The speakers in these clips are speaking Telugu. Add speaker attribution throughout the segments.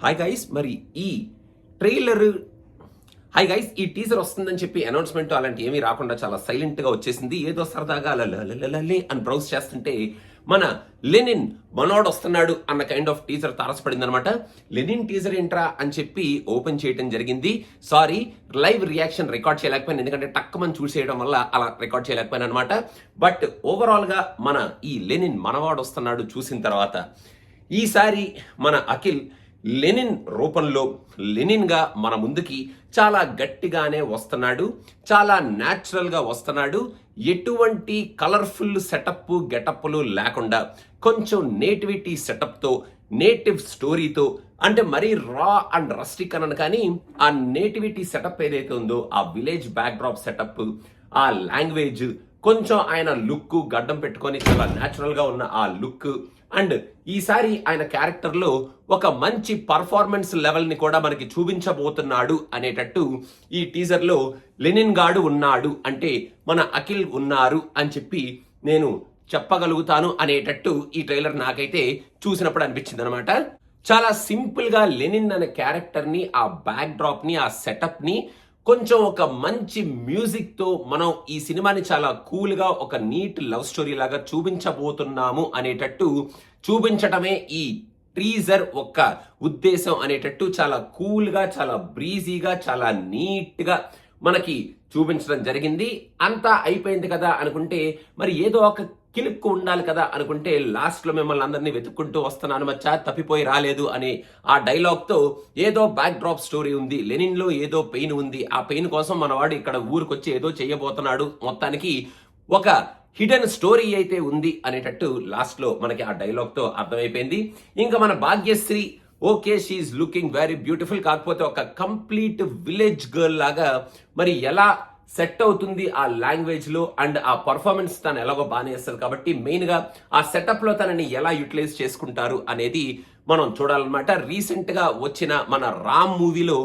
Speaker 1: హాయ్ గైస్, మరి ఈ ట్రైలర్ ఈ టీజర్ వస్తుందని చెప్పి అనౌన్స్మెంట్ అలాంటి ఏమీ రాకుండా చాలా సైలెంట్ గా వచ్చేసింది. ఏదో సరదాగా లే అని బ్రౌజ్ చేస్తుంటే మన లెనిన్ మనోడు వస్తున్నాడు అన్న కైండ్ ఆఫ్ టీజర్ తారసపడింది అనమాట. లెనిన్ టీజర్ ఏంట్రా అని చెప్పి ఓపెన్ చేయడం జరిగింది. సారీ, లైవ్ రియాక్షన్ రికార్డ్ చేయలేకపోయాను, ఎందుకంటే టక్కుమని చూసేయడం వల్ల అలా రికార్డ్ చేయలేకపోయాను అనమాట. బట్ ఓవరాల్ గా మన ఈ లెనిన్ మనవాడు వస్తున్నాడు చూసిన తర్వాత ఈసారి మన అఖిల్ లెనిన్ రూపంలో లెనిన్ గా మన ముందుకి చాలా గట్టిగానే వస్తున్నాడు, చాలా న్యాచురల్ గా వస్తున్నాడు. ఎటువంటి కలర్ఫుల్ సెటప్ గెటప్లు లేకుండా కొంచెం నేటివిటీ సెటప్ తో, నేటివ్ స్టోరీతో, అంటే మరీ రా అండ్ రస్టిక్ అనను కానీ ఆ నేటివిటీ సెటప్ ఏదైతే ఉందో, ఆ విలేజ్ బ్యాక్ డ్రాప్ సెటప్, ఆ లాంగ్వేజ్, కొంచెం ఆయన లుక్ గడ్డం పెట్టుకొని చాలా న్యాచురల్ గా ఉన్న ఆ లుక్, అండ్ ఈసారి ఆయన క్యారెక్టర్ లో ఒక మంచి పర్ఫార్మెన్స్ లెవెల్ ని కూడా మనకి చూపించబోతున్నాడు అనేటట్టు ఈ టీజర్ లో లెనిన్ గాడు ఉన్నాడు అంటే మన అఖిల్ ఉన్నారు అని చెప్పి నేను చెప్పగలుగుతాను అనేటట్టు ఈ ట్రైలర్ నాకైతే చూసినప్పుడు అనిపించింది అనమాట. చాలా సింపుల్ గా లెనిన్ అనే క్యారెక్టర్ ని, ఆ బ్యాక్ డ్రాప్ ని, ఆ సెటప్ ని కొంచెం ఒక మంచి మ్యూజిక్ తో మనం ఈ సినిమాని చాలా కూల్ గా ఒక నీట్ లవ్ స్టోరీ లాగా చూపించబోతున్నాము అనేటట్టు చూపించటమే ఈ టీజర్ ఒక్క ఉద్దేశం అనేటట్టు చాలా కూల్ గా, చాలా బ్రీజీగా, చాలా నీట్ గా మనకి చూపించడం జరిగింది. అంతా అయిపోయింది కదా అనుకుంటే మరి ఏదో ఒక కిలుక్కు ఉండాలి కదా అనుకుంటే లాస్ట్ లో మిమ్మల్ని అందరినీ వెతుక్కుంటూ వస్తున్నాను మచ్చా, తప్పిపోయి రాలేదు అనే ఆ డైలాగ్ తో ఏదో బ్యాక్ డ్రాప్ స్టోరీ ఉంది, లెనిన్ లో ఏదో పెయిన్ ఉంది, ఆ పెయిన్ కోసం మనవాడు ఇక్కడ ఊరికొచ్చి ఏదో చేయబోతున్నాడు, మొత్తానికి ఒక హిడెన్ స్టోరీ అయితే ఉంది అనేటట్టు లాస్ట్ లో మనకి ఆ డైలాగ్ తో అర్థమైపోయింది. ఇంకా మన Bhagyashree okay, she's looking very beautiful, కాకపోతే ఒక కంప్లీట్ విలేజ్ గర్ల్ లాగా మరి ఎలా సెట్ అవుతుంది ఆ లాంగ్వేజ్ లో, అండ్ ఆ పర్ఫార్మెన్స్ తను ఎలాగో బాగానే చేస్తుంది కాబట్టి మెయిన్ గా ఆ సెటప్ లో తనని ఎలా యూటిలైజ్ చేసుకుంటారు అనేది మనం చూడాలన్నమాట. రీసెంట్ గా వచ్చిన మన రామ్ మూవీలో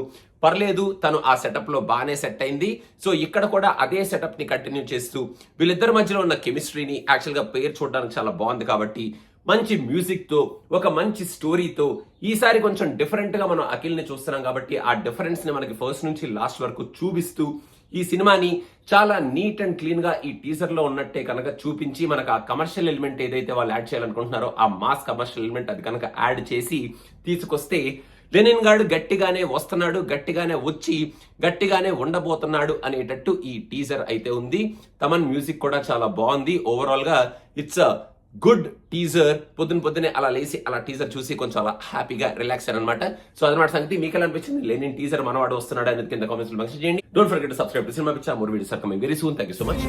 Speaker 1: పర్లేదు, తను ఆ సెటప్ లో బాగానే సెట్ అయింది. సో ఇక్కడ కూడా అదే సెటప్ ని కంటిన్యూ చేస్తూ వీళ్ళిద్దరి మధ్యలో ఉన్న కెమిస్ట్రీని, యాక్చువల్ గా పేరు చూడడానికి చాలా బాగుంది కాబట్టి మంచి మ్యూజిక్ తో, ఒక మంచి స్టోరీతో ఈసారి కొంచెం డిఫరెంట్ గా మనం అఖిల్ ని చూస్తున్నాం కాబట్టి ఆ డిఫరెన్స్ ని మనకి ఫస్ట్ నుంచి లాస్ట్ వరకు చూపిస్తూ ఈ సినిమాని చాలా నీట్ అండ్ క్లీన్ గా ఈ టీజర్ లో ఉన్నట్టే కనుక చూపించి మనకు ఆ కమర్షియల్ ఎలిమెంట్ ఏదైతే వాళ్ళు యాడ్ చేయాలనుకుంటున్నారో ఆ మాస్ కమర్షియల్ ఎలిమెంట్ అది కనుక యాడ్ చేసి తీసుకొస్తే లెనిన్ గాడు గట్టిగానే వస్తున్నాడు, గట్టిగానే వచ్చి గట్టిగానే ఉండబోతున్నాడు అనేటట్టు ఈ టీజర్ అయితే ఉంది. తమన్ మ్యూజిక్ కూడా చాలా బాగుంది. ఓవరాల్ గా ఇట్స్ అ గుడ్ టీజర్. పొద్దునే అలా లేసి అలా టీజర్ చూసి కొంచెం అలా హ్యాపీగా రిలాక్స్ అనమాట. సో అదనమాట సంగతి. మీకు ఎలా అనిపించింది లెనిన్ టీజర్ మనవాడు వస్తున్నాడు అనేది కింద కామెంట్స్ లో మెన్షన్ చేయండి. Don't forget to subscribe to cinema picture. More videos are coming very soon. Thank you so much.